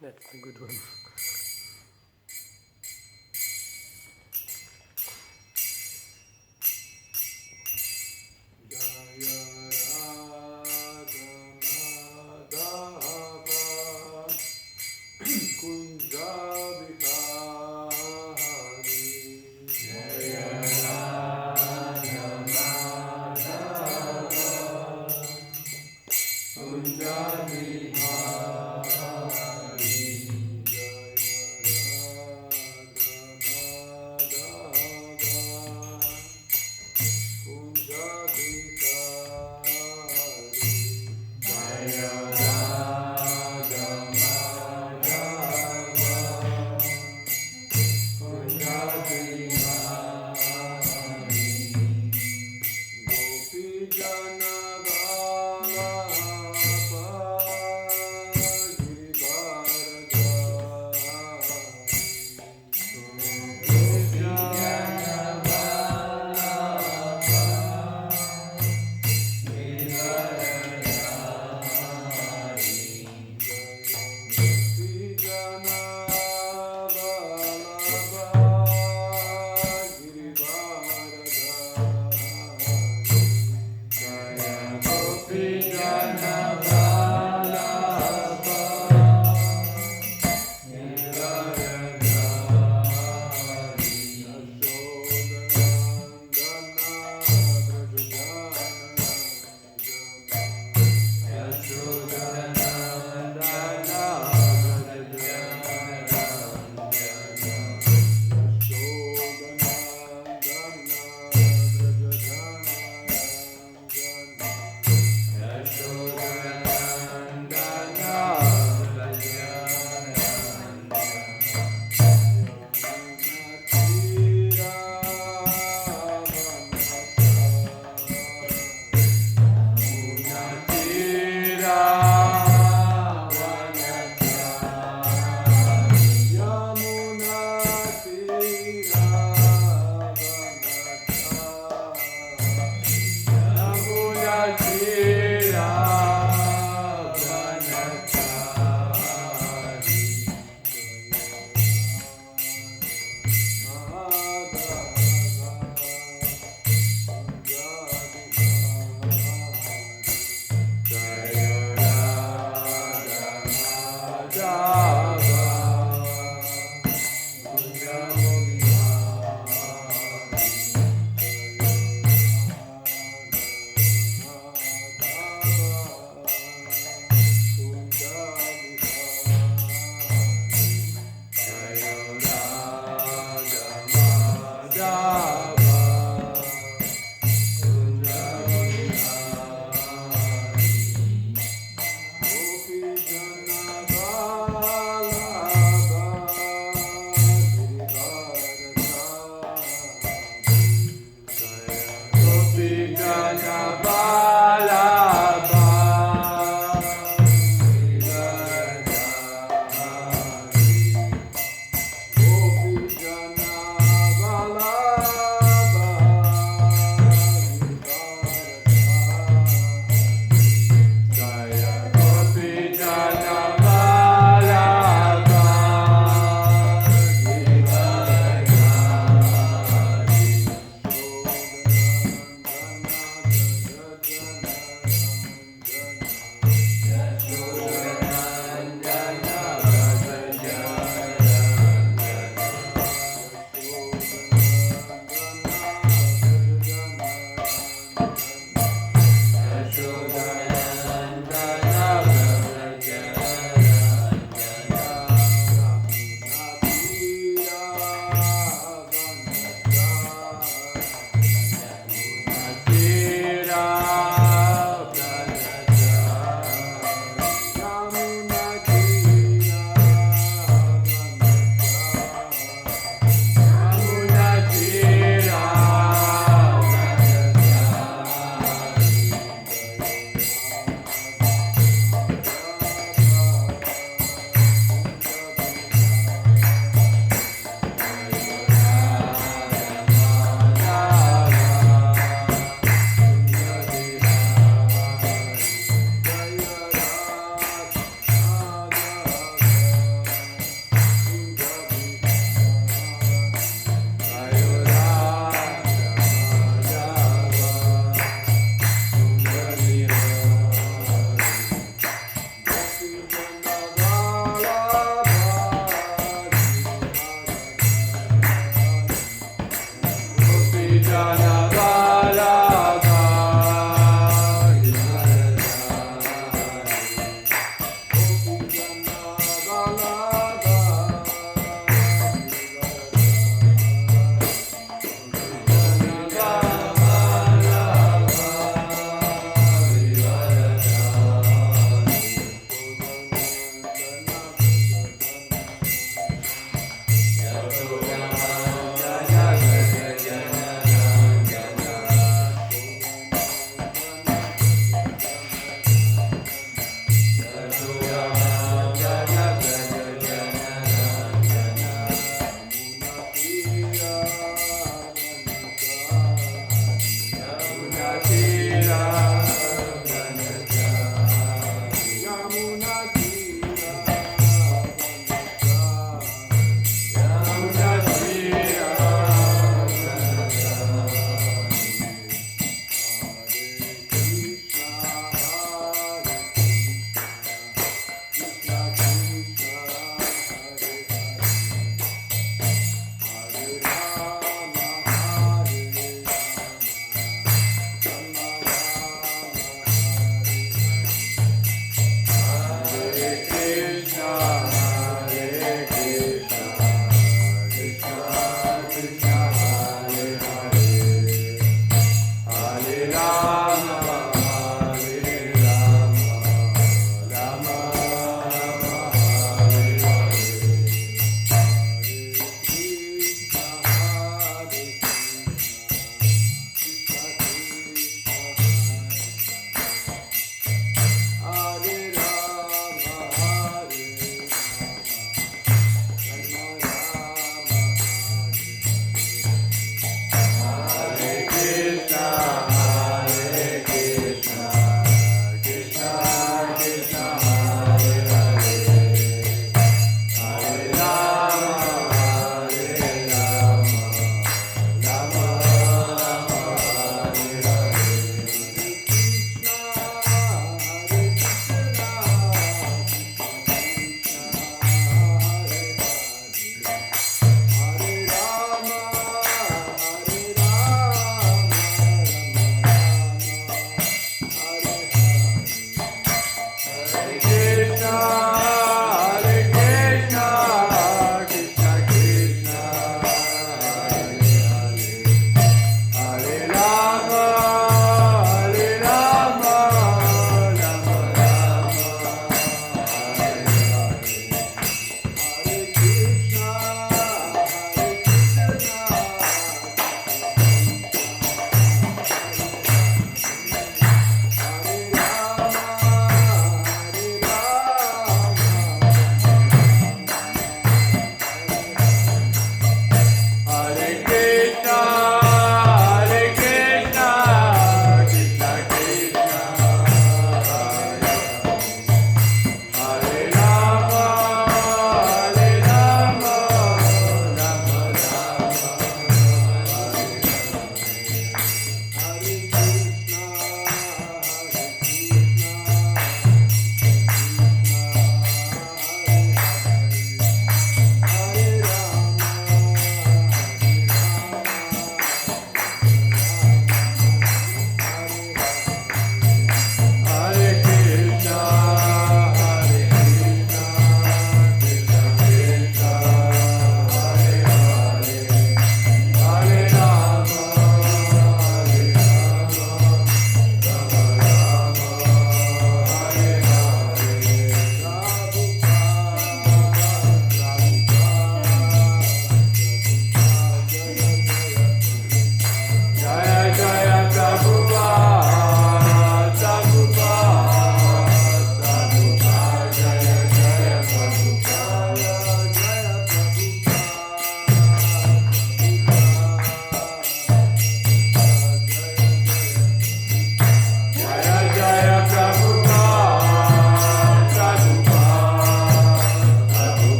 That's a good one.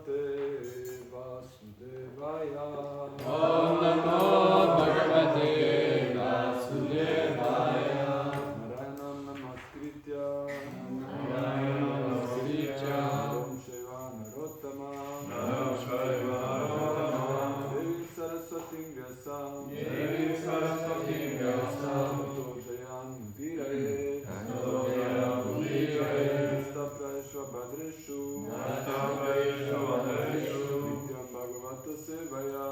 Bhagavate Vasudevaya. Om Namo Bhagavate Vasudevaya. Narayanam Namaskritya Naram Shiva Narottamam Devim Saraswatim Vyasam Tato Jayam Udiraye Nistapra Bhadreshu Nityam Bhagavata Sevaya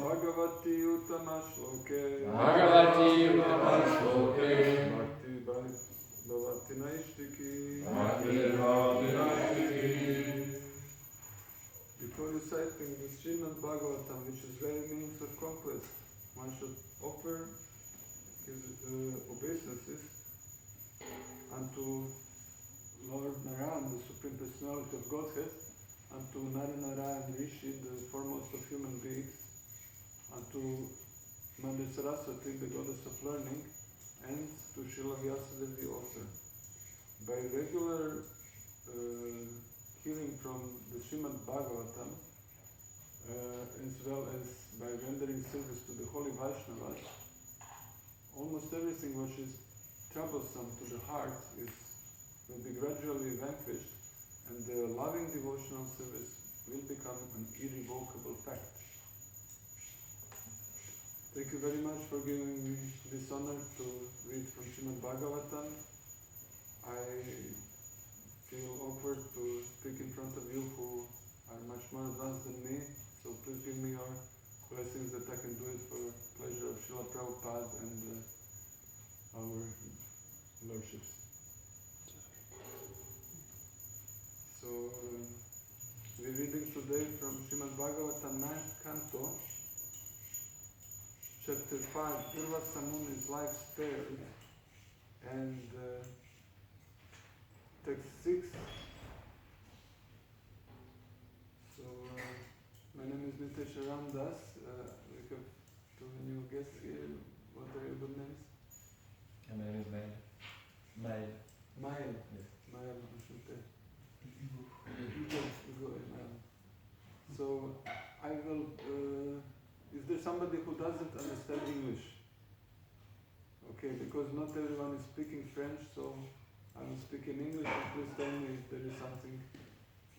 Bhagavati Uttama Shloke Bhakti Bhavati Naishtiki. Before reciting the Srimad Bhagavatam, which is very meaningful complex, one should offer his obeisances unto Lord Narayan, the Supreme Personality of Godhead, unto Naranarayan Rishi, the foremost of human beings, unto Mother Saraswati, the goddess of learning, and to Srila Vyasadeva, the author. By regular hearing from the Srimad Bhagavatam, as well as by rendering service to the holy Vaishnavas, almost everything which is troublesome to the heart will be gradually vanquished, and the loving devotional service will become an irrevocable fact. Thank you very much for giving me this honor to read from Srimad Bhagavatam. I feel awkward to speak in front of you who are much more advanced than me, so please give me your blessings that I can do it for pleasure of Srila Prabhupada and our lordships. So, we're reading today from Srimad Bhagavatam 9th Canto, Chapter 5, Durvasa Muni's life spared, and text 6. So, my name is Nitai Charan. We have two new guests here. What are your good names? My name is Mail. Mael. Yes. Mael Ashute. So, I will... is there somebody who doesn't understand English? Okay, because not everyone is speaking French, so I will speak in English, and please tell me if there is something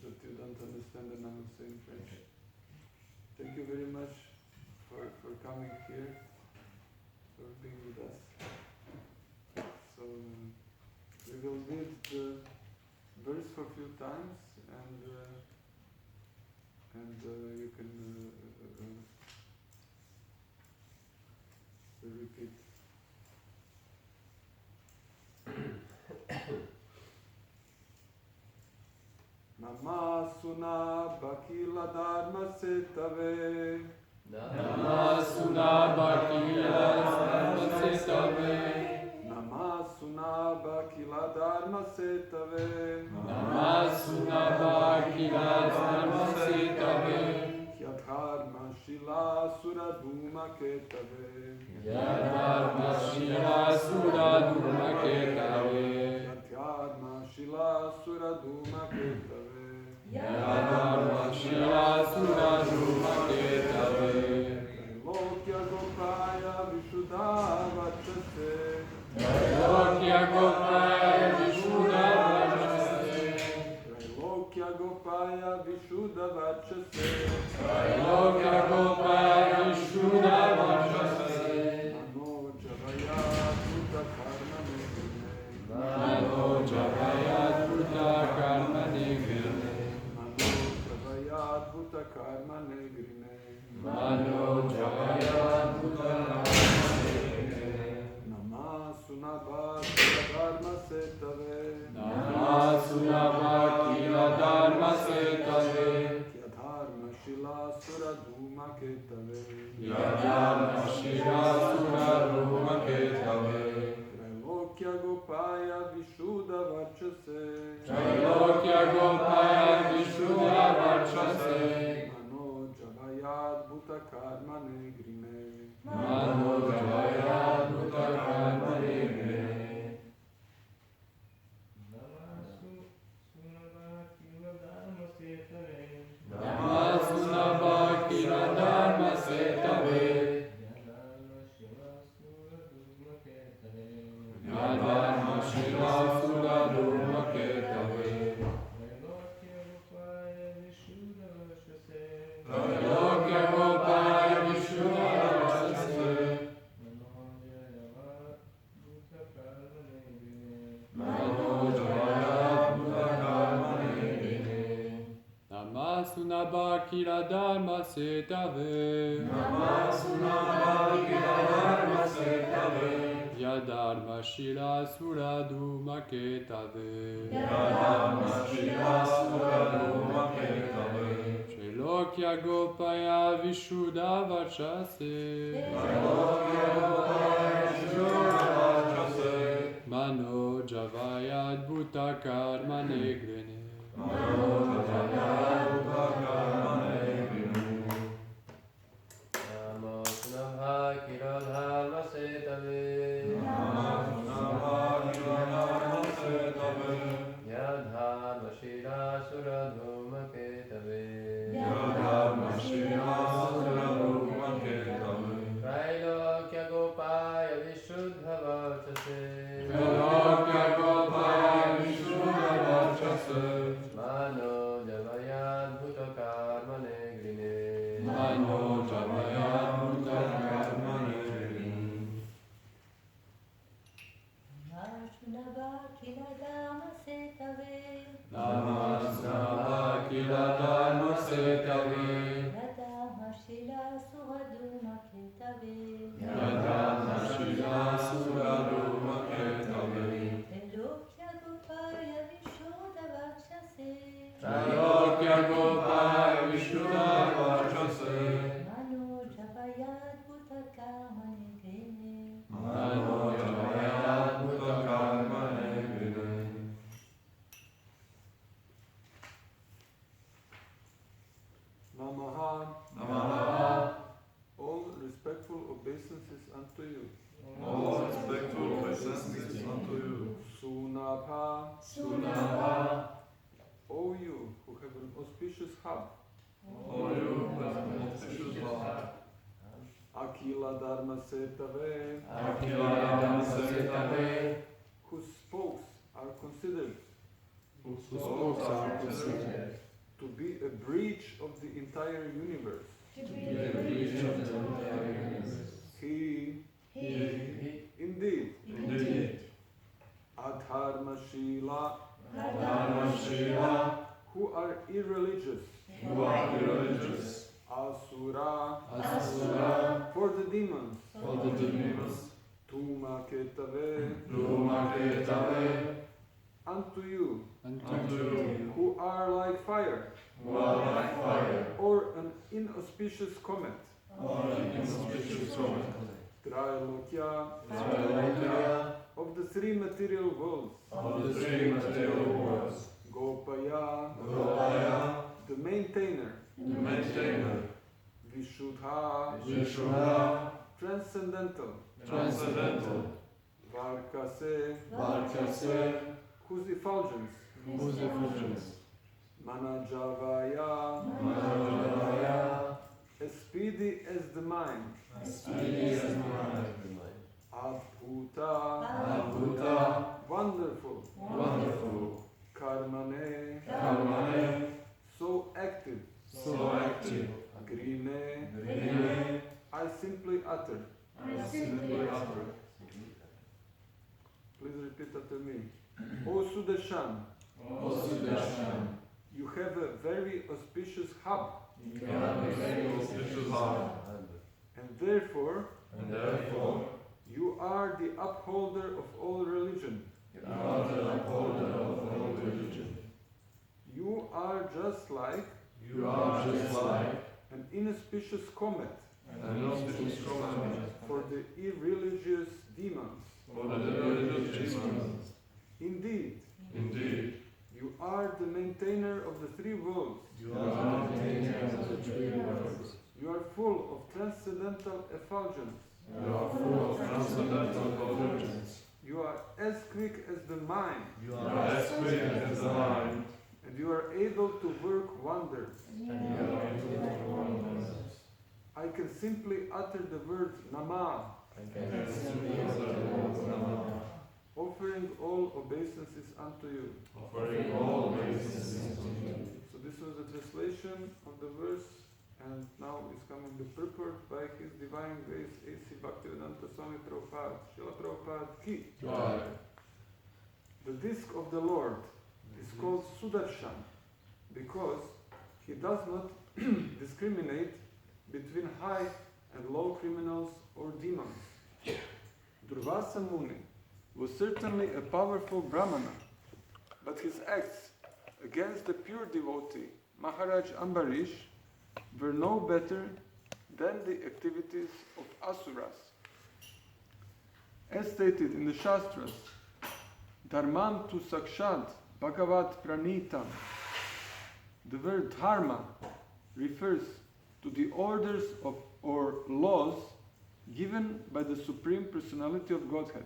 that you don't understand and I will say in French. Thank you very much for coming here, for being with us. So, we will read the verse for a few times, and you can repeat. Namasuna Bakila Dharma Setave. Namasuna Bakila Dharma Setave. Namasuna Bakila Dharma Setave. Namasuna Bakila Dharma Setave. Yadharma Shila Suraduma Ketave. Yadharma Shila Suraduma Ketave. Yadharma Shila Suraduma Ketave. Yadharma Shila Suraduma Ketave. Lokya Gopaya Vishuddha Vachase. Lokya Gopaya Vishuddha Vachase. Lokya Gopaya Vishuddha Vachase. Lokya Gopaya Vishuddha Vachase. Mano Javaya Buddha Karma Negrine. Mano Javaya Buddha Karma Negrine. Namasuna Bhakila Dharma Setave. Namasuna Bhakila Dharma Setave. Yadharma Shila Suraduma Ketave. Yadharma Shila Suraduma Ketave. Trailokya Gopaya Vishuddha Vachase. Trailokya Gopaya Vishuddha Vachase. Mano Javayad Bhuta Karma Negrine. Mano Javayad Bhuta Karma Negrine. Namasuna Bhakila Namasunaba kila dharma setave. Namasunaba kila dharma setave. Yadharma shila suraduma ketave. Yadharma shila suraduma ketave. Shelokya gopaya vishuddha vachase. Shelokya gopaya vishuddha vachase. Mano javayad bhuta karma negrene. Mano javayad bhuta karma negrene. Namasunabha kila dharma setave. Namasunabha kila dharma setave. Yadharma shila suraduma ketave. Yadharma shila suraduma ketave. Trailokya gopaya vishuddha vachase. Shelokya gopaya vishuddha vachase. Mano javayad bhuta karma negrine. Mano javayad bhuta karma negrine. Namasunabha kila dharma setave. Namasunabha kila dharma setave. Yadharma shila suraduma ketave. Yadharma shila suraduma ketave. Elokya gopaya vishuddha vachase. Trailokya gopaya vishuddha vachase. Mano javayad bhuta karma negrine. Mano javayad bhuta karma negrine. Namaha. Namaha. All respectful obeisances unto you. All respectful obeisances unto you. Sunabha. Sunabha. O you who have an auspicious hub. O you who have an auspicious heart. Akila dharma setave. Akila dharma setave. Whose spokes are considered Whose spokes are considered to be a breach of the entire universe. to be a breach of the entire universe. He, He, indeed, indeed, adharma shila, Dharma Shila, who are irreligious, who are irreligious, asura, Asura for the demons, for the demons, tuma ketave, Duma ketave, unto you, unto you, who are like fire, who are like fire, or an inauspicious comet, or an inauspicious comet. Trailokya, Trailokya, of the three material worlds, of the three material worlds, Gopaya, Gopaya, the maintainer, the maintainer, Vishuddha, Vishuddha, transcendental, transcendental, Varkase, Varkase, whose effulgence, whose effulgence, Manajavaya, Manojavaya, as speedy as the mind, speedy as the mind, Abhuta, Abhuta, wonderful, wonderful, Karmane, Karmane, so active, so active, Grine, Grine, I simply utter. I simply utter. Please repeat after me. O Sudarshan, O Sudarshan, you have a very auspicious hub, you have a very auspicious heart, and therefore and therefore you are the upholder of all religion. you are the upholder of all religion. You are just like You are just like an inauspicious comet an auspicious comet for the irreligious demons. for the religious demons. Indeed, Indeed, you are the maintainer of the three worlds. you are the maintainer of the three worlds. You are full of transcendental effulgence. You are full of transcendental effulgence. You are as quick as the mind, You are as quick as the mind, and you are able to work wonders. and you are able to wonders. I can simply utter the word Nama, And simply utter the word Namah, offering all obeisances unto you. offering all obeisances unto you. So this was the translation of the verse, and now is coming the purport by His Divine Grace A.C. Bhaktivedanta Swami Prabhupada, Srila Prabhupada Ki. The disc of the Lord is called Sudarshan because He does not discriminate between high and low criminals or demons. Durvasa Muni was certainly a powerful Brahmana, but his acts against the pure devotee Maharaj Ambarish were no better than the activities of Asuras. As stated in the Shastras, Dharmam tu Sakshad Bhagavat Pranitam. The word dharma refers to the orders of or laws given by the Supreme Personality of Godhead.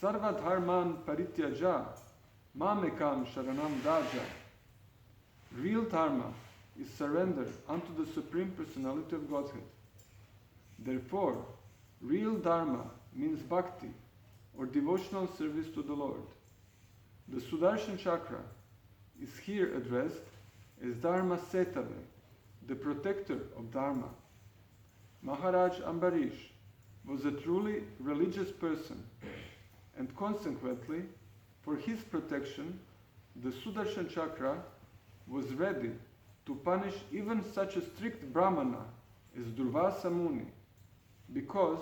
Sarva dharman parityaja mamekam sharanam daja. Real dharma is surrender unto the Supreme Personality of Godhead. Therefore, real dharma means bhakti, or devotional service to the Lord. The Sudarshan Chakra is here addressed as Dharma Setave, the protector of Dharma. Maharaj Ambarish was a truly religious person, and consequently, for his protection, the Sudarshan Chakra was ready to punish even such a strict Brahmana as Durvasa Muni, because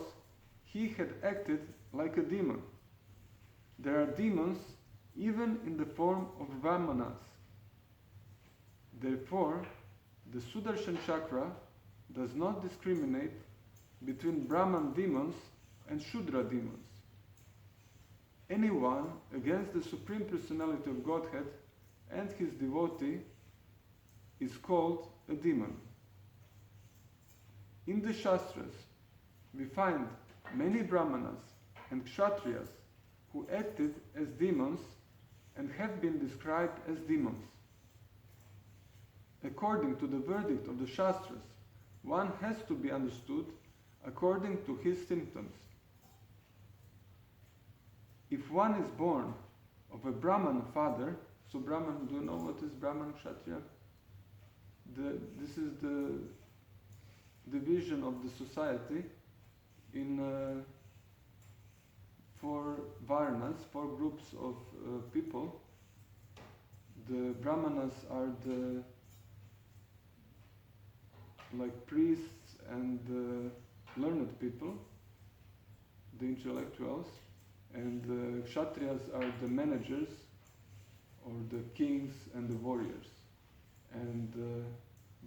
he had acted like a demon. There are demons even in the form of Brahmanas. Therefore, the Sudarshan Chakra does not discriminate between Brahman demons and Shudra demons. Anyone against the Supreme Personality of Godhead and his devotee is called a demon. In the Shastras, we find many Brahmanas and Kshatriyas who acted as demons and have been described as demons. According to the verdict of the Shastras, one has to be understood according to his symptoms. If one is born of a Brahman father, so Brahman, do you know what is Brahman Kshatriya? This is the division of the society in four varnas, four groups of people. The Brahmanas are the like priests and learned people, the intellectuals, and the Kshatriyas are the managers or the kings and the warriors, and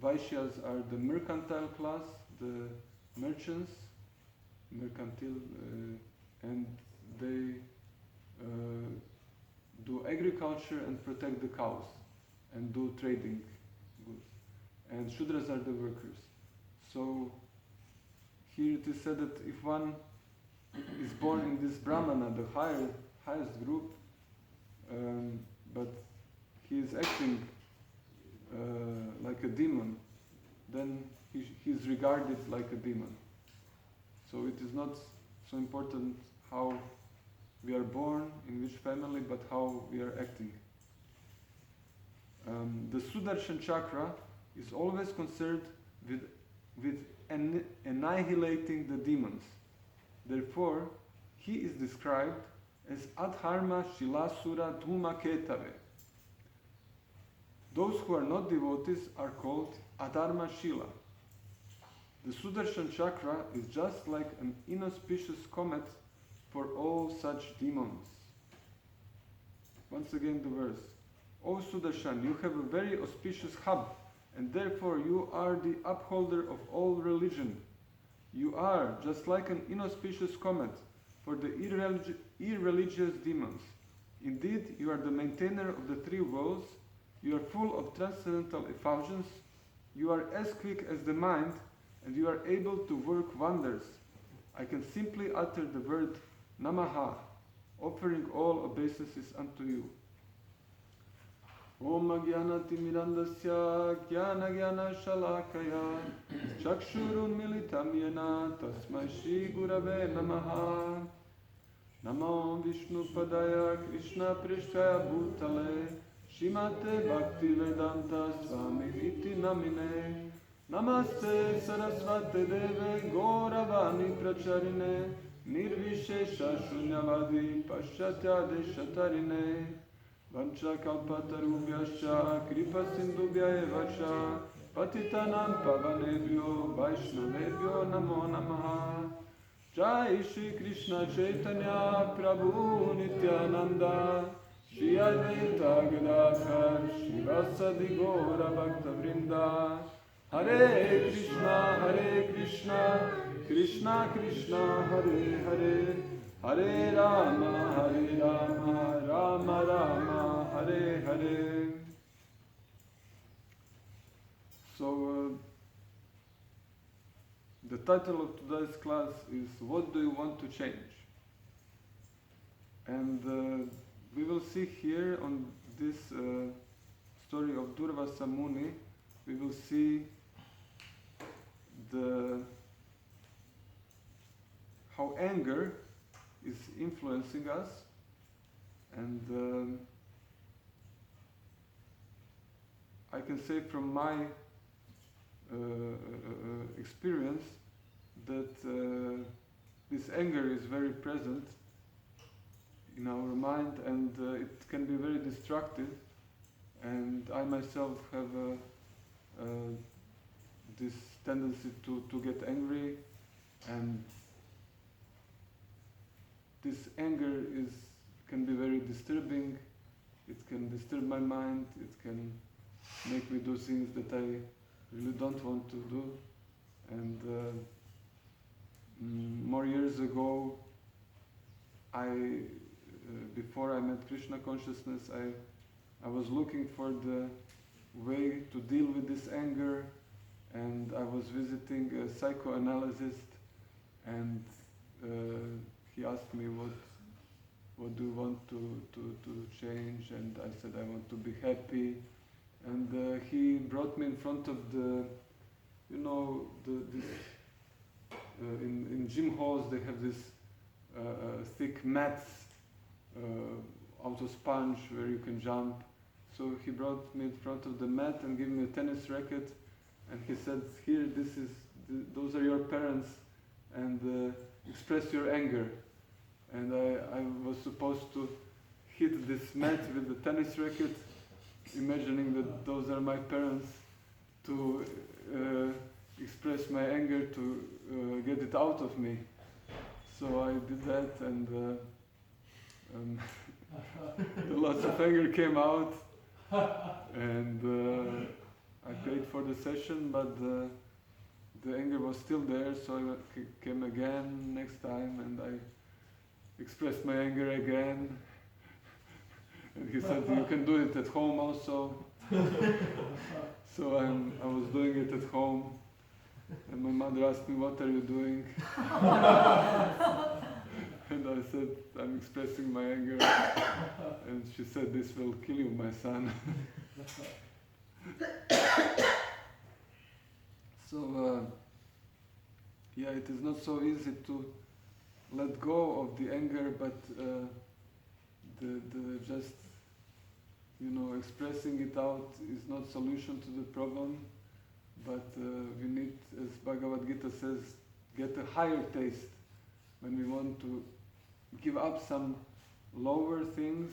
Vaishyas are the mercantile class, the merchants, mercantile, and they do agriculture and protect the cows and do trading goods. And Shudras are the workers. So here it is said that if one is born in this Brahmana, the highest group, but he is acting like a demon, then he is regarded like a demon. So it is not so important how we are born, in which family, but how we are acting. The Sudarshan Chakra is always concerned with annihilating the demons. Therefore, he is described as Adharma Shilasura Dhumaketave. Those who are not devotees are called Adharma Shila. The Sudarshan Chakra is just like an inauspicious comet for all such demons. Once again the verse. O Sudarshan, you have a very auspicious hub, and therefore you are the upholder of all religion. You are just like an inauspicious comet for the irreligious demons. Indeed, you are the maintainer of the three worlds. You are full of transcendental effulgence. You are as quick as the mind, and you are able to work wonders. I can simply utter the word Namaha, offering all obeisances unto you. Om Agyanati Mirandasya Gyana Gyana Shalakaya Chakshurun Militam Yena Tasmai Shri Gurave Namaha. Namo Vishnu Padaya Krishna Prishtaya Bhutale Shimate Bhakti Vedanta Swami Niti Namine Namaste Sarasvate Deve Gauravani Pracharine Nirvishesha Shunyavadi Paschatya Deshatarine Vancha kalpatarubhyascha kripa sindubhya eva cha patitanam pavanebhyo vaishnavebhyo namo namaha. Jai Shri Krishna Chaitanya Prabhu Nityananda Shri Advaita Gadadhar Shivasadi Gaura Bhakta Vrinda. Hare Krishna, Krishna Krishna, Hare Hare, Hare Rama, Rama Rama, Hare Hare. So, the title of today's class is What Do You Want to Change? And we will see here on this story of Durvasa Muni, we will see how anger is influencing us, and I can say from my experience that this anger is very present in our mind, and it can be very destructive, and I myself have this tendency to get angry, and this anger can be very disturbing. It can disturb my mind, it can make me do things that I really don't want to do. And more years ago, before I met Krishna consciousness, I was looking for the way to deal with this anger, and I was visiting a psychoanalyst, and he asked me what do you want to change, and I said I want to be happy, and he brought me in front of in gym halls they have this thick mats out of sponge where you can jump. So he brought me in front of the mat and gave me a tennis racket, and he said, "Here, those are your parents, and express your anger." And I was supposed to hit this mat with the tennis racket, imagining that those are my parents, to express my anger, to get it out of me. So I did that, and lots of anger came out, and I paid for the session, but the anger was still there, so I came again next time, and I expressed my anger again, and he said, "You can do it at home also." So I was doing it at home, and my mother asked me, "What are you doing?" And I said, "I'm expressing my anger." And she said, "This will kill you, my son." So, yeah, it is not so easy to let go of the anger, but just, expressing it out is not solution to the problem, but we need, as Bhagavad Gita says, get a higher taste. When we want to give up some lower things,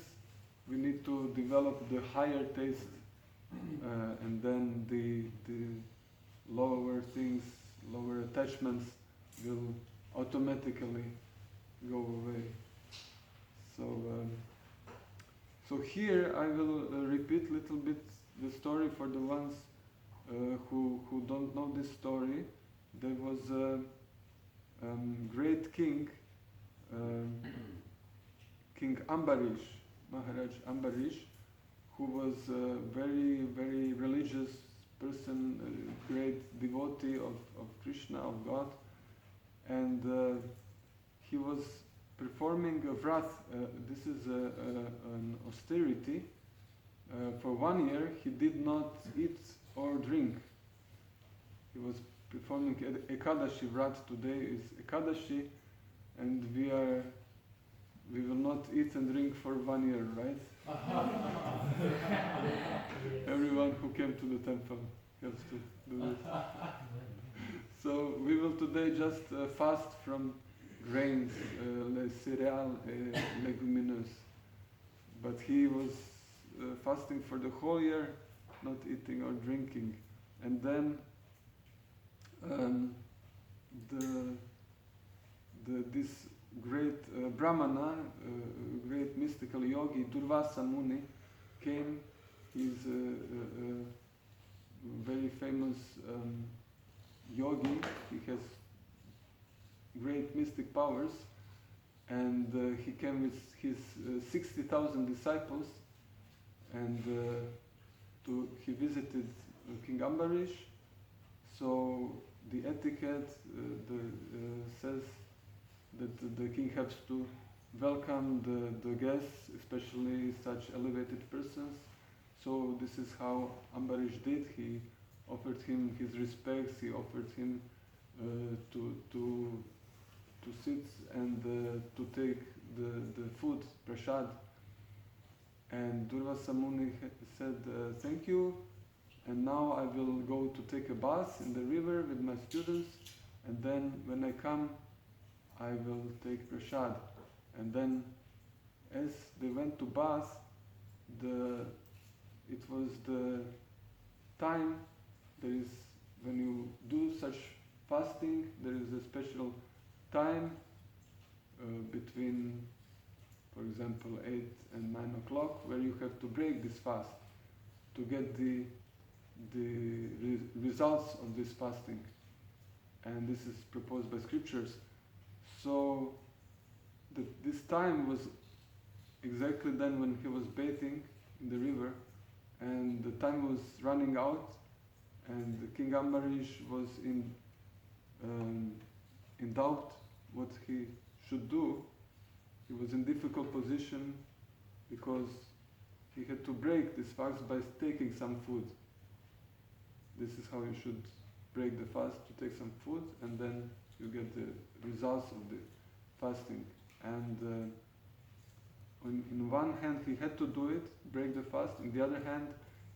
we need to develop the higher taste, and then the lower things, lower attachments will automatically go away. So here I will repeat a little bit the story for the ones who don't know this story. There was a great king, King Ambarish, Maharaj Ambarish, who was a very, very religious person, a great devotee of Krishna, of God, and he was performing a vrat. This is an austerity. For 1 year he did not eat or drink. He was performing Ekadashi vrat. Today is Ekadashi, and we will not eat and drink for 1 year, right? Everyone who came to the temple has to do this. So we will today just fast from grains, les céréales, leguminous. But he was fasting for the whole year, not eating or drinking. And then this great Brahmana, great mystical yogi, Durvasa Muni, came. He's a very famous yogi. He has great mystic powers, and he came with his 60,000 disciples, and he visited King Ambarish. So the etiquette says that the king has to welcome the guests, especially such elevated persons. So this is how Ambarish did. He offered him his respects. He offered him to sit and to take the food, prasad. And Durvasa Muni said, thank you, and now I will go to take a bath in the river with my students, and then when I come, I will take prasad. And then as they went to bath, it was the time, when you do such fasting, there is a special time between, for example, 8 and 9 o'clock, where you have to break this fast to get the results of this fasting. And this is proposed by scriptures. So this time was exactly then when he was bathing in the river, and the time was running out, and King Ambarish was in doubt what he should do. He was in difficult position because he had to break this fast by taking some food. This is how you should break the fast, to take some food, and then you get the results of the fasting. And in one hand he had to do it, break the fast. In the other hand,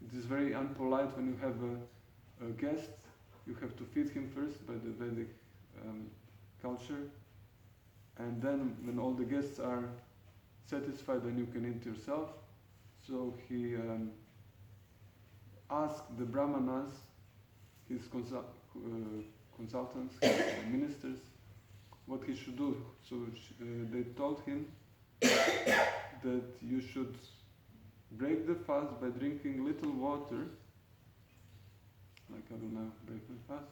it is very unpolite when you have a guest. You have to feed him first by the Vedic culture, and then when all the guests are satisfied, then you can eat yourself. So he asked the Brahmanas, his consultants, his ministers, what he should do. So they told him that you should break the fast by drinking little water, like I will now break my fast.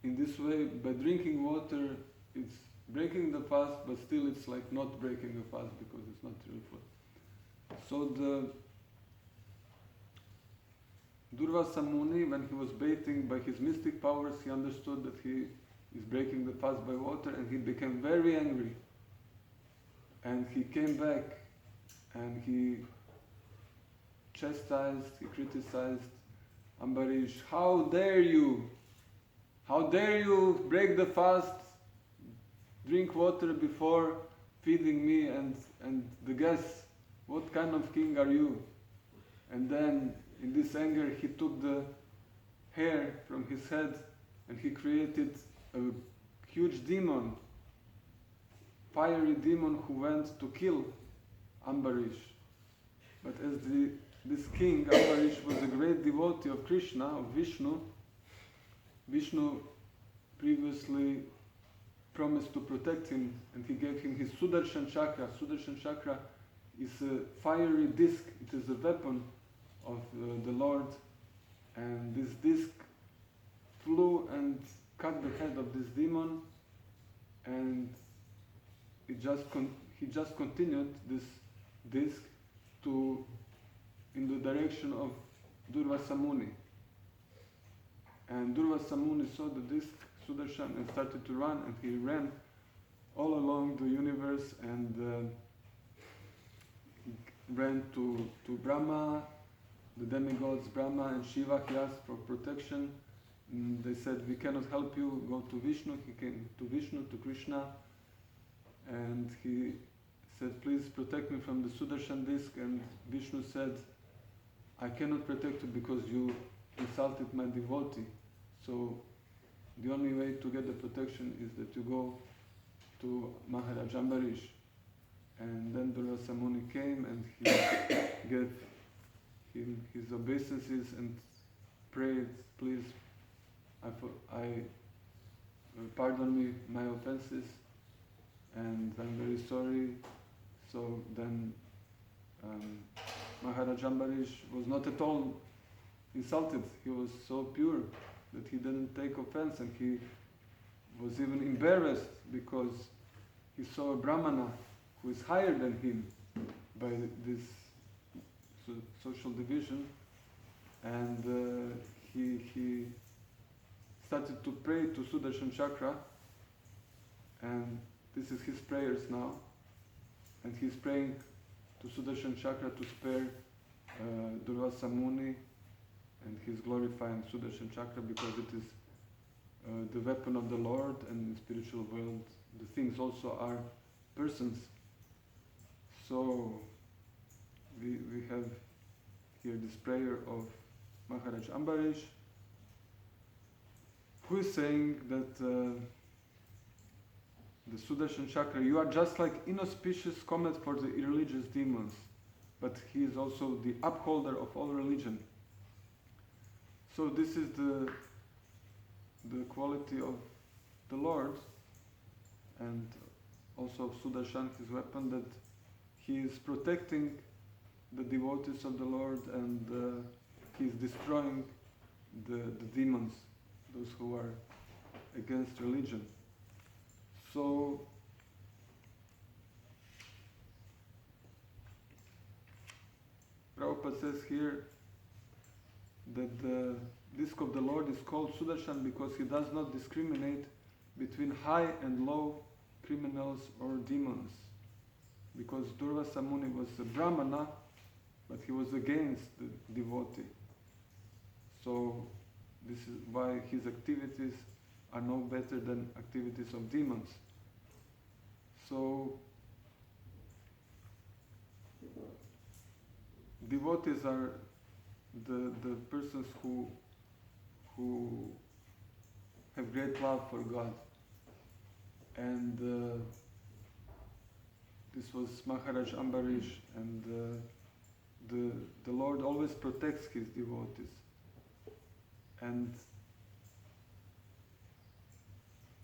In this way, by drinking water, it's breaking the fast, but still it's like not breaking the fast because it's not real food. So the Durvasa Muni, when he was bathing, by his mystic powers, he understood that he is breaking the fast by water, and he became very angry. And he came back and he chastised, he criticized Ambarish. How dare you? How dare you break the fast, drink water before feeding me and the guests? What kind of king are you? And then in this anger he took the hair from his head and he created a huge demon, fiery demon who went to kill Ambarish. But as this king, Ambarish, was a great devotee of Krishna, of Vishnu, Vishnu previously promised to protect him, and he gave him his Sudarshan Chakra. Sudarshan Chakra is a fiery disc, it is a weapon of the Lord, and this disc flew and cut the head of this demon, and he just continued this disc in the direction of Durvasa Muni. And Durvasa Muni saw the disc, Sudarshan, and started to run, and he ran all along the universe and ran to Brahma, the demigods Brahma and Shiva. He asked for protection. And they said, we cannot help you, go to Vishnu. He came to Vishnu, to Krishna, and he said, please protect me from the Sudarshan disc. And Vishnu said, I cannot protect you because you insulted my devotee. So the only way to get the protection is that you go to Maharaj Ambarish. And then Durvasa Muni came and he gave him his obeisances and prayed, please, pardon me my offenses, and I'm very sorry. So then Maharaj Ambarish was not at all insulted. He was so pure that he didn't take offense, and he was even embarrassed because he saw a Brahmana who is higher than him by this social division, and he started to pray to Sudarshan Chakra, and this is his prayers now, and he's praying to Sudarshan Chakra to spare Durvasa Muni, and he's glorifying Sudarshan Chakra because it is the weapon of the Lord, and in the spiritual world the things also are persons. So we have here this prayer of Maharaj Ambarish, who is saying that the Sudarshan Chakra, you are just like inauspicious comet for the irreligious demons, but he is also the upholder of all religion. So this is the quality of the Lord, and also of Sudarshan, his weapon, that he is protecting the devotees of the Lord, and he is destroying the demons, those who are against religion. So Prabhupada says here that the disc of the Lord is called Sudarshan because he does not discriminate between high and low criminals or demons. Because Durvasa Muni was a Brahmana, but he was against the devotee. So this is why his activities are no better than activities of demons. So devotees are the persons who have great love for God. And this was Maharaj Ambarish, and the Lord always protects his devotees. And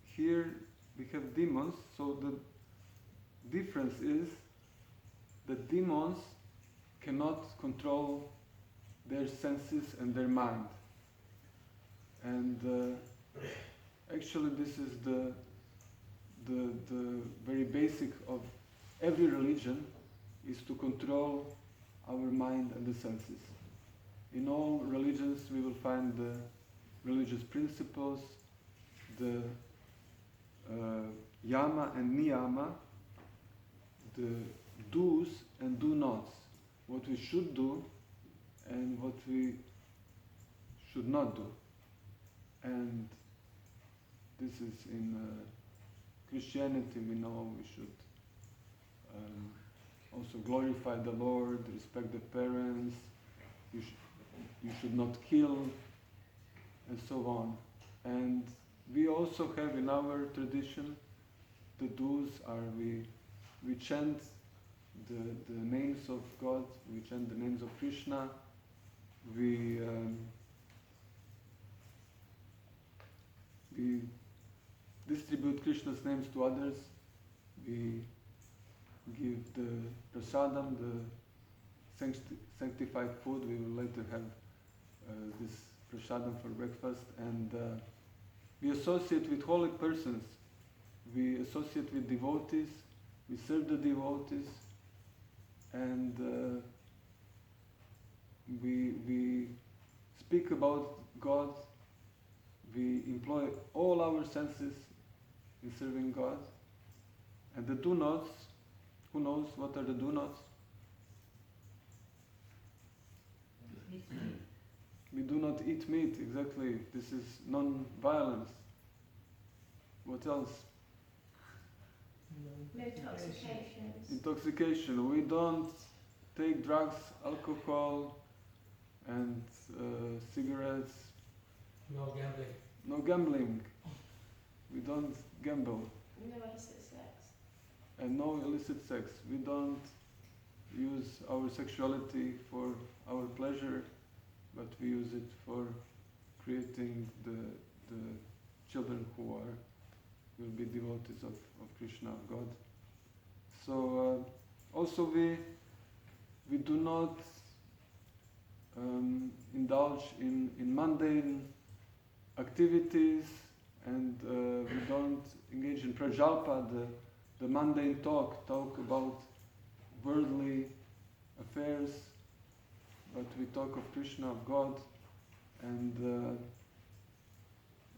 here we have demons, so the difference is that demons cannot control their senses and their mind. And actually this is the very basic of every religion, is to control our mind and the senses. In all religions we will find the religious principles, the yama and niyama, the do's and do nots, what we should do and what we should not do. And this is in Christianity, we know we should also glorify the Lord, respect the parents, you should not kill, and so on. And we also have in our tradition, the do's are we chant the names of God, we chant the names of Krishna, we distribute Krishna's names to others, we give the prasadam, the sanctified food. We will later have this prasadam for breakfast, and we associate with holy persons, we associate with devotees, we serve the devotees, and we speak about God, we employ all our senses in serving God. And the do-nots, who knows what are the do-nots? We do not eat meat, exactly. This is non-violence. What else? No intoxications. Intoxication. We don't take drugs, alcohol, and cigarettes. No gambling. No gambling. We don't gamble. No one says that. and no illicit sex. We don't use our sexuality for our pleasure, but we use it for creating the children who will be devotees of Krishna, of God. So also we do not indulge in mundane activities, and we don't engage in prajalpa, the mundane talk about worldly affairs, but we talk of Krishna, of God, and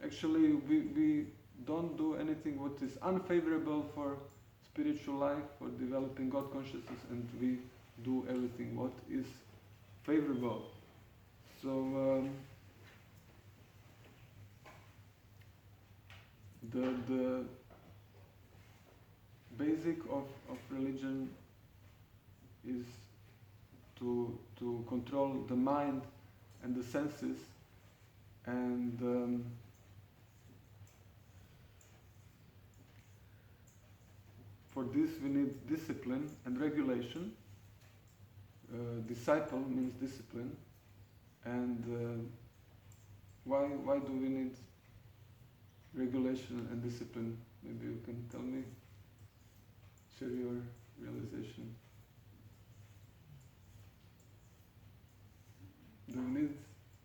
actually we don't do anything what is unfavorable for spiritual life, for developing God consciousness, and we do everything what is favorable. So the basic of religion is to control the mind and the senses, and for this we need discipline and regulation. Disciple means discipline, and why do we need regulation and discipline? Maybe you can tell me, share your realization. Do we need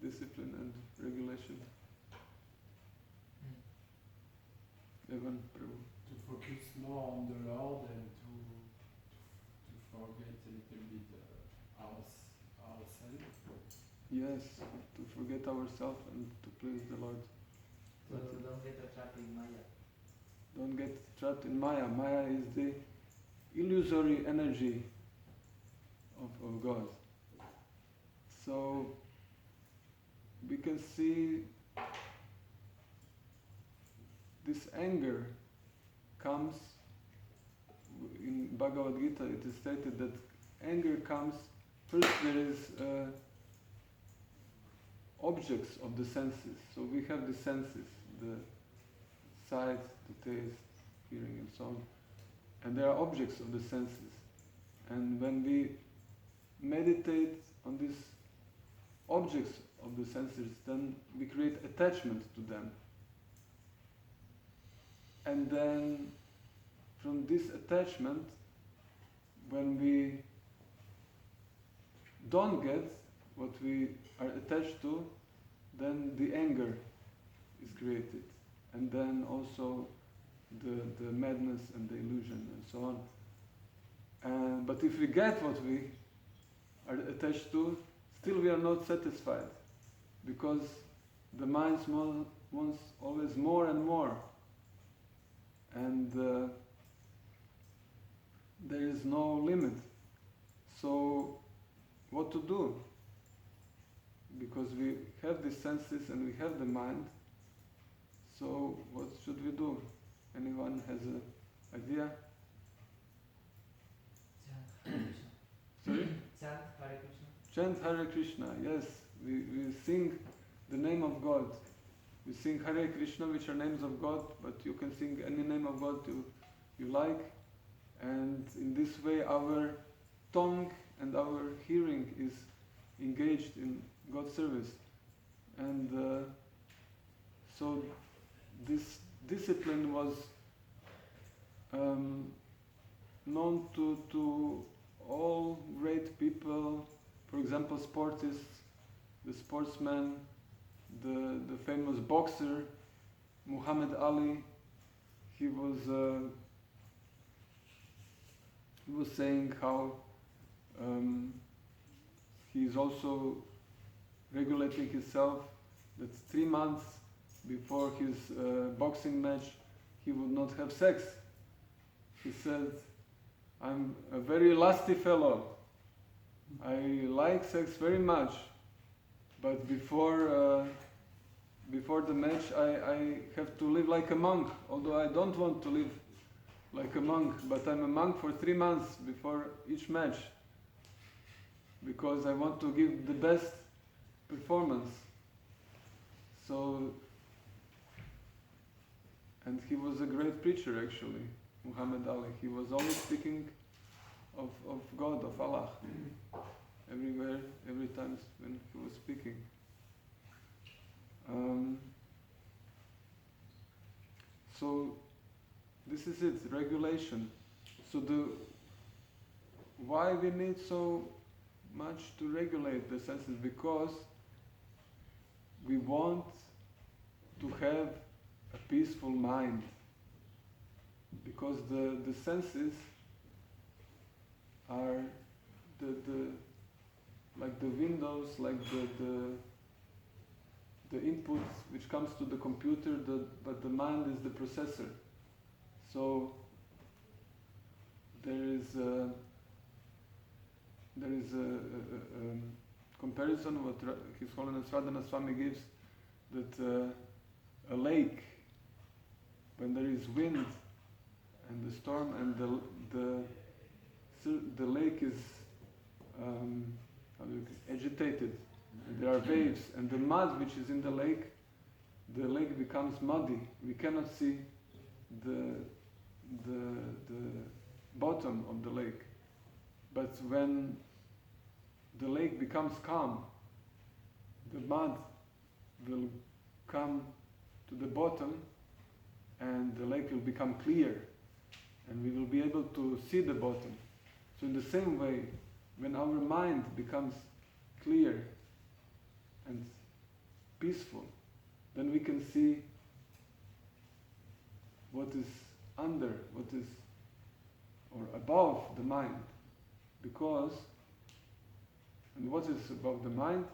discipline and regulation? Evan, Prabhu. To focus more on the Lord and to forget a little bit ourselves. Yes, to forget ourselves and to please the Lord. So don't get trapped in Maya. Don't get trapped in Maya. Maya is the illusory energy of God. So we can see this anger comes, in Bhagavad Gita it is stated that anger comes, first there is objects of the senses. So we have the senses, the sight, the taste, hearing and so on. And there are objects of the senses. And when we meditate on these objects of the senses, then we create attachment to them. And then from this attachment, when we don't get what we are attached to, then the anger is created. And then also the madness and the illusion and so on. But if we get what we are attached to, still we are not satisfied, because the mind wants always more and more, and there is no limit. So what to do? Because we have the senses and we have the mind, so what should we do? Anyone has an idea? Sorry? Chant Hare Krishna. Chant Hare Krishna, yes. We sing the name of God. We sing Hare Krishna, which are names of God, but you can sing any name of God you like. And in this way our tongue and our hearing is engaged in God's service. And so this discipline was known to all great people. For example, sportists, the sportsman, the famous boxer, Muhammad Ali. He was saying how he is also regulating himself, that 3 months before his boxing match he would not have sex. He said, "I'm a very lusty fellow. I like sex very much, but before the match I have to live like a monk, although I don't want to live like a monk, but I'm a monk for 3 months before each match, because I want to give the best performance." So, and he was a great preacher actually. Muhammad Ali. He was always speaking of God, of Allah, everywhere, every time when he was speaking. So this is it, regulation. So why we need so much to regulate the senses? Because we want to have a peaceful mind. Because the senses are like the windows, like the inputs which comes to the computer, but the mind is the processor. So there is a comparison what His Holiness Radhana Swami gives, that a lake, when there is wind and the storm and the lake is agitated, and there are waves, and the mud which is in the lake becomes muddy. We cannot see the bottom of the lake. But when the lake becomes calm, the mud will come to the bottom and the lake will become clear and we will be able to see the bottom. So in the same way, when our mind becomes clear and peaceful, then we can see what is under, what is or above the mind. Because, and what is above the mind?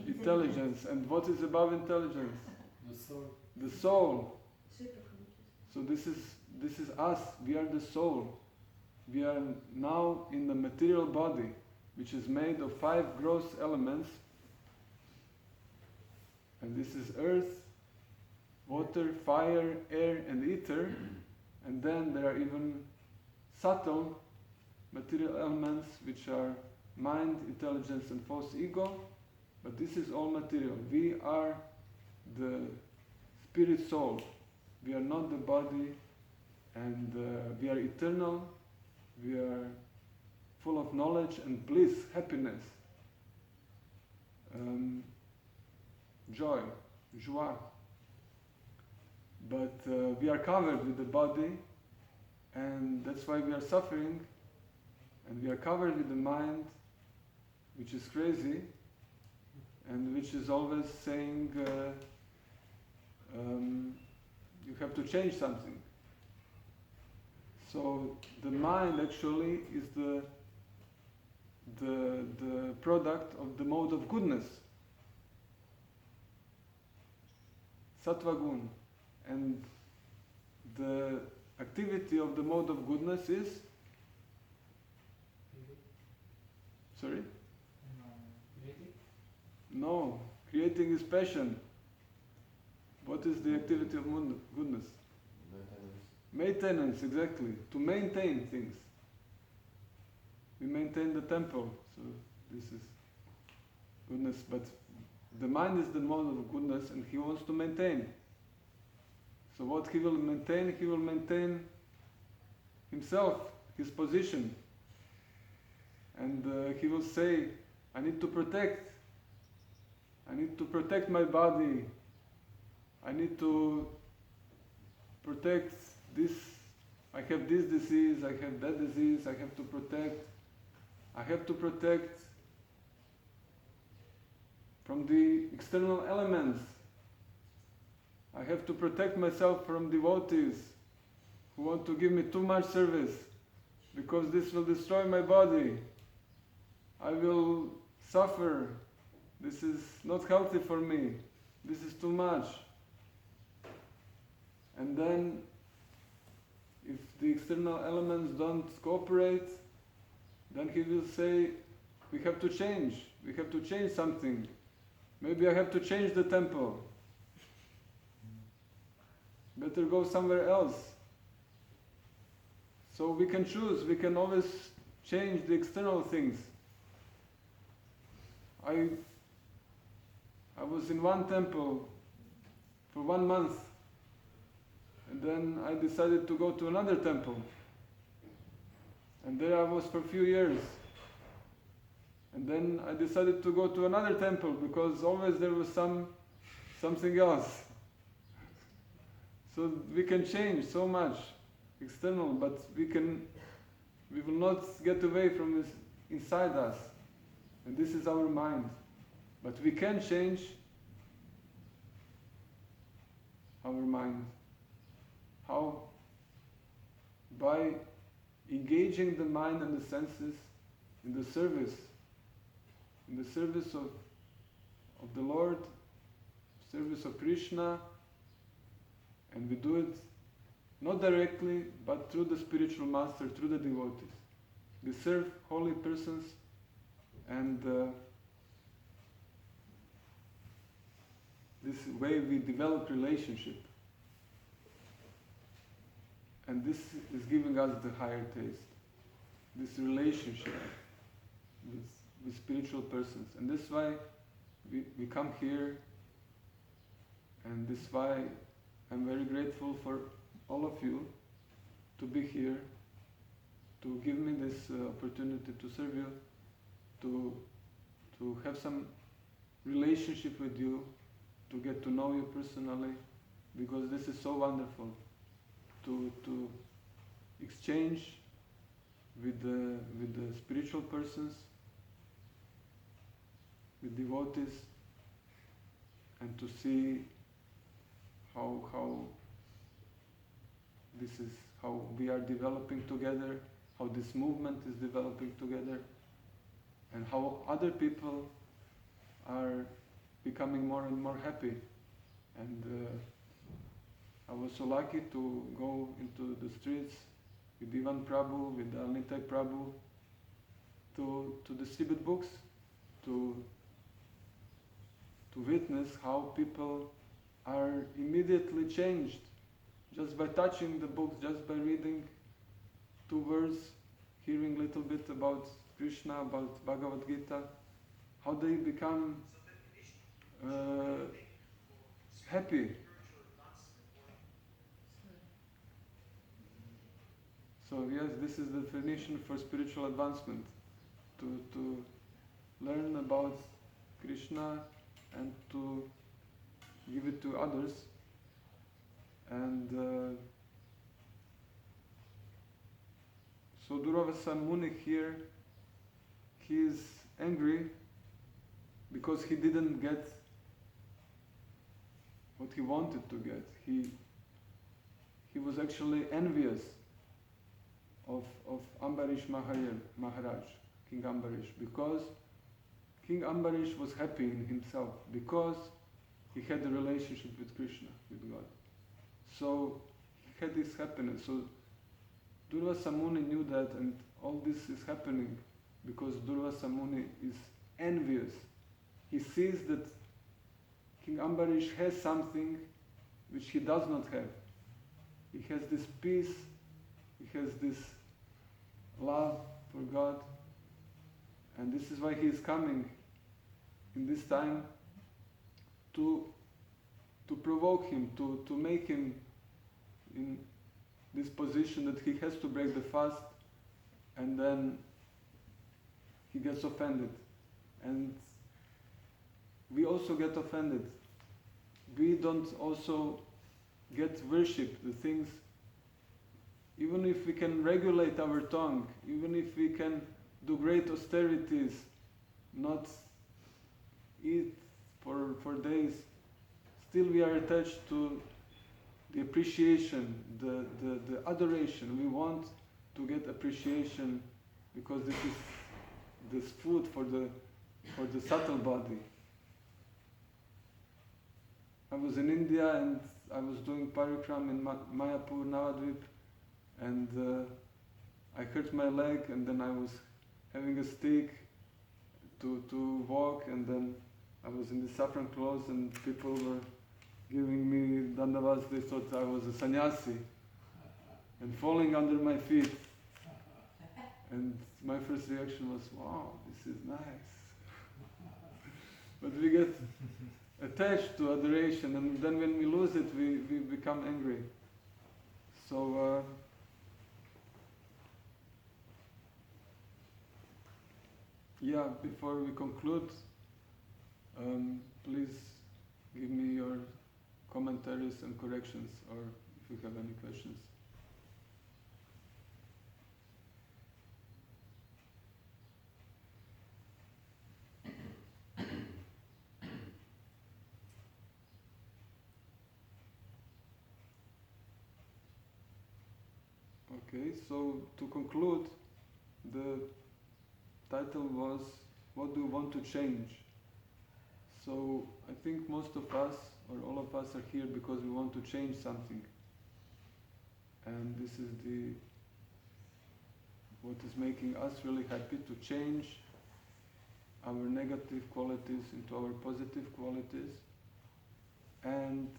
Intelligence. And what is above intelligence? The soul. The soul. So this is us. We are the soul. We are now in the material body, which is made of 5 gross elements. And this is earth, water, fire, air and ether. And then there are even subtle material elements which are mind, intelligence and false ego. But this is all material. We are the spirit soul. We are not the body, and we are eternal. We are full of knowledge and bliss, happiness, joy, joie. But we are covered with the body, and that's why we are suffering, and we are covered with the mind, which is crazy, and which is always saying, you have to change something. So the mind actually is the product of the mode of goodness, sattva gun, and the activity of the mode of goodness is, sorry? No, creating is passion. What is the activity of goodness? Maintenance, exactly. To maintain things. We maintain the temple, so this is goodness. But the mind is the mode of goodness, and he wants to maintain. So what he will maintain? He will maintain himself, his position. And he will say, I need to protect my body. I need to protect this. I have this disease, I have that disease, I have to protect from the external elements. I have to protect myself from devotees who want to give me too much service, because this will destroy my body. I will suffer. This is not healthy for me. This is too much. And then, if the external elements don't cooperate, then he will say, we have to change. We have to change something. Maybe I have to change the temple. Better go somewhere else. So we can choose. We can always change the external things. I I was in one temple for 1 month, and then I decided to go to another temple. And there I was for a few years. And then I decided to go to another temple because always there was something else. So we can change so much external, but we will not get away from this inside us. And this is our mind. But we can change our mind. How? By engaging the mind and the senses in the service of the Lord, service of Krishna, and we do it not directly, but through the spiritual master, through the devotees. We serve holy persons, and this way we develop relationship. And this is giving us the higher taste, this relationship with spiritual persons. And this is why we come here, and this is why I'm very grateful for all of you to be here, to give me this opportunity to serve you, to have some relationship with you, to get to know you personally, because this is so wonderful. To exchange with the spiritual persons, with devotees, and to see how this is how we are developing together, how this movement is developing together, and how other people are becoming more and more happy. And I was so lucky to go into the streets with Ivan Prabhu, with Nitai Prabhu, to distribute books, to witness how people are immediately changed just by touching the books, just by reading 2 words, hearing a little bit about Krishna, about Bhagavad Gita, how they become happy. So yes, this is the definition for spiritual advancement, to learn about Krishna and to give it to others. And so Durvasa Muni here, he is angry because he didn't get what he wanted to get. He was actually envious of Ambarish Maharaj, King Ambarish, because King Ambarish was happy in himself, because he had a relationship with Krishna, with God. So he had this happiness. So Durvasa Muni knew that, and all this is happening because Durvasa Muni is envious. He sees that King Ambarish has something which he does not have. He has this peace, he has this love for God, and this is why he is coming in this time to provoke him, to make him in this position that he has to break the fast, and then he gets offended. And we also get offended. We don't also get worship, the things, even if we can regulate our tongue, even if we can do great austerities, not eat for days, still we are attached to the appreciation, the adoration. We want to get appreciation because this is this food for the subtle body. I was in India and I was doing parikram in Mayapur, Navadvip, and I hurt my leg, and then I was having a stick to walk, and then I was in the saffron clothes and people were giving me dandavats. They thought I was a sannyasi and falling under my feet. And my first reaction was, wow, this is nice. But we get attached to adoration, and then when we lose it, we become angry. So, before we conclude, please give me your commentaries and corrections, or if you have any questions. Okay, so to conclude, the title was, what do you want to change? So I think most of us, or all of us, are here because we want to change something. And this is what is making us really happy, to change our negative qualities into our positive qualities. And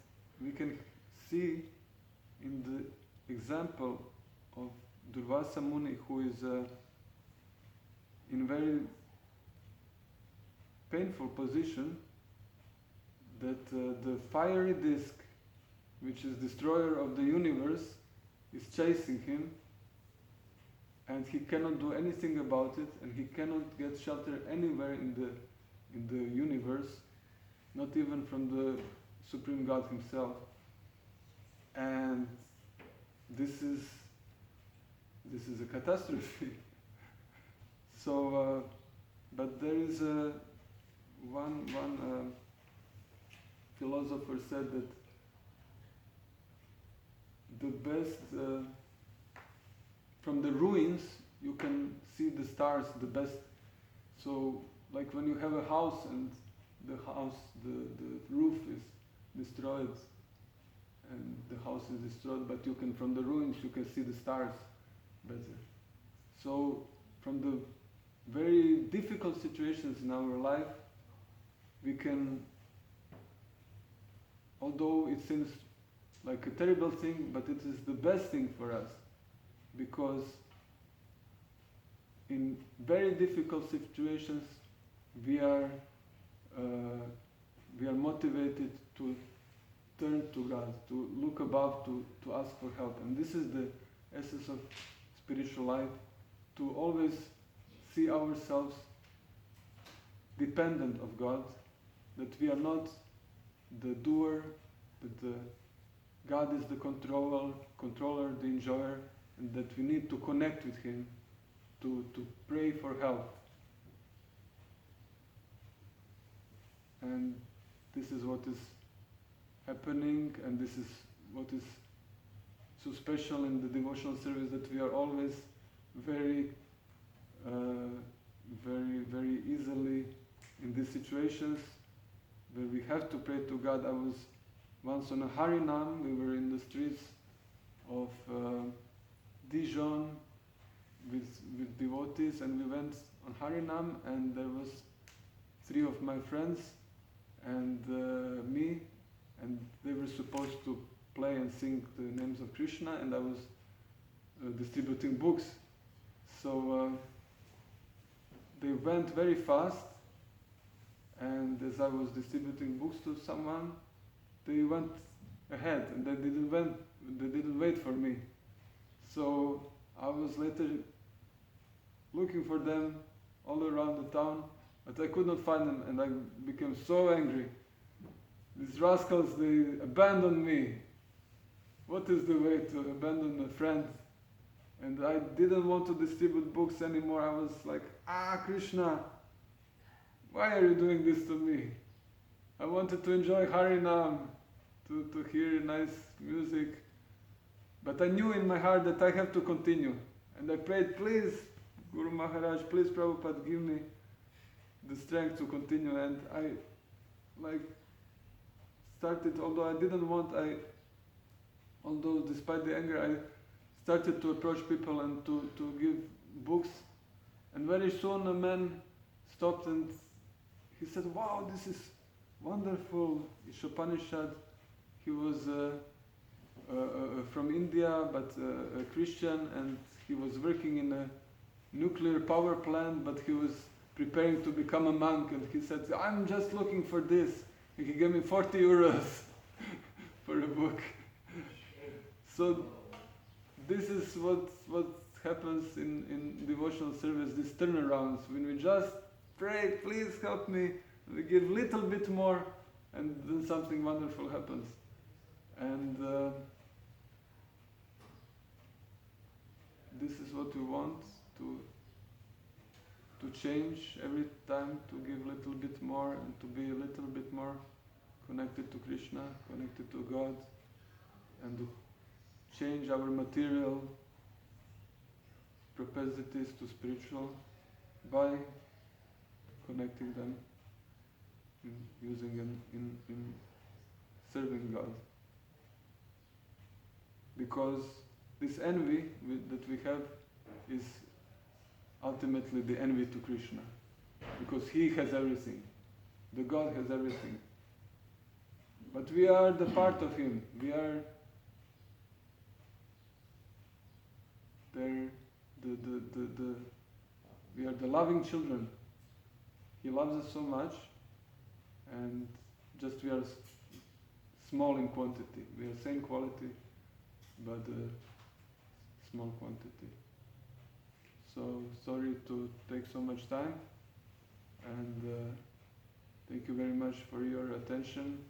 we can see in the example of Durvasa Muni, who is in very painful position, that the fiery disk, which is destroyer of the universe, is chasing him, and he cannot do anything about it, and he cannot get shelter anywhere in the universe, not even from the Supreme God himself. And this is a catastrophe. So, but there is one philosopher said that the best, from the ruins you can see the stars the best. So, like when you have a house and the roof is destroyed, and the house is destroyed, but you can, from the ruins, you can see the stars better. So, from the very difficult situations in our life, we can, although it seems like a terrible thing, but it is the best thing for us, because in very difficult situations, we are motivated to turn to God, to look above, to ask for help. And this is the essence of spiritual life, to always see ourselves dependent of God, that we are not the doer, that God is the controller, the enjoyer, and that we need to connect with Him, to pray for help. And this is what is happening, and this is what is so special in the devotional service, that we are always very easily in these situations where we have to pray to God. I was once on a Harinam. We were in the streets of Dijon with devotees, and we went on Harinam, and there was 3 of my friends and me, and they were supposed to play and sing the names of Krishna, and I was distributing books. So they went very fast, and as I was distributing books to someone, they went ahead, and they didn't wait for me. So I was later looking for them all around the town, but I could not find them, and I became so angry. These rascals, they abandoned me. What is the way to abandon a friend? And I didn't want to distribute books anymore. I was like, Krishna, why are you doing this to me? I wanted to enjoy Harinam, to hear nice music. But I knew in my heart that I have to continue. And I prayed, please, Guru Maharaj, please, Prabhupada, give me the strength to continue. And I started, although despite the anger, I started to approach people and to give books. And very soon a man stopped and he said, wow, this is wonderful, Ishopanishad. He was from India, but a Christian, and he was working in a nuclear power plant, but he was preparing to become a monk, and he said, I'm just looking for this He gave me 40 euros for a book. So this is what happens in devotional service, these turnarounds, when we just pray, please help me, we give little bit more, and then something wonderful happens. And this is what we want to change every time, to give a little bit more and to be a little bit more connected to Krishna, connected to God, and to change our material propensities to spiritual by connecting them, using them in serving God. Because this envy that we have is ultimately the envy to Krishna. Because He has everything. The God has everything. But we are the part of Him. We are we are the loving children. He loves us so much, and just we are small in quantity. We are same quality, but small quantity. So sorry to take so much time, and thank you very much for your attention,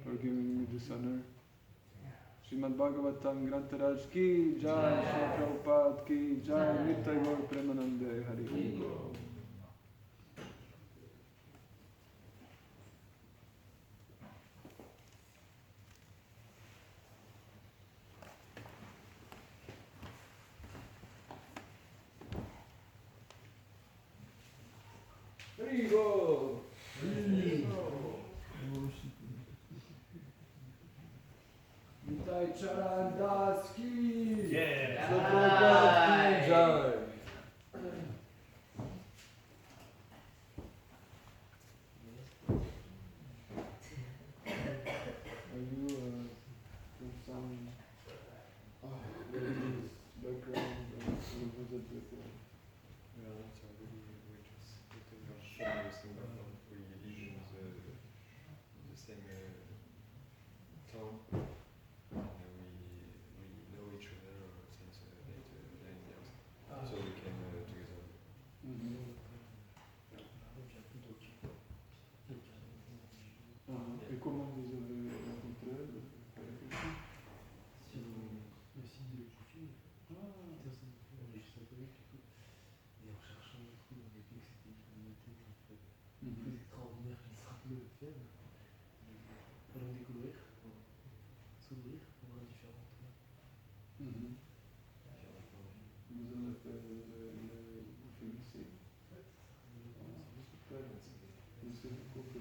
for giving me this honor. Srimad Bhagavatam Grantaraj ki jai, Srila Prabhupada ki jai, Nitai Gaur Premanande Hari. Haribo! Nitai Charan Das ki! Yeah! Prabhupada ki jai! Are you from some religious background or was it before? No, it's already, we're just putting our shoulders in the front. We live in the same town. We know each other since 9 years. So we came together. Et comment vous avez rencontré Sur le site de Koufine. On est juste un peu avec du coup. Et en cherchant le truc, on a vu que c'était une communauté en fait plus extraordinaire qui sera un peu faible. Allons découvrir, s'ouvrir, voir différentes Vous en avez fait le film ici. Super. Merci beaucoup.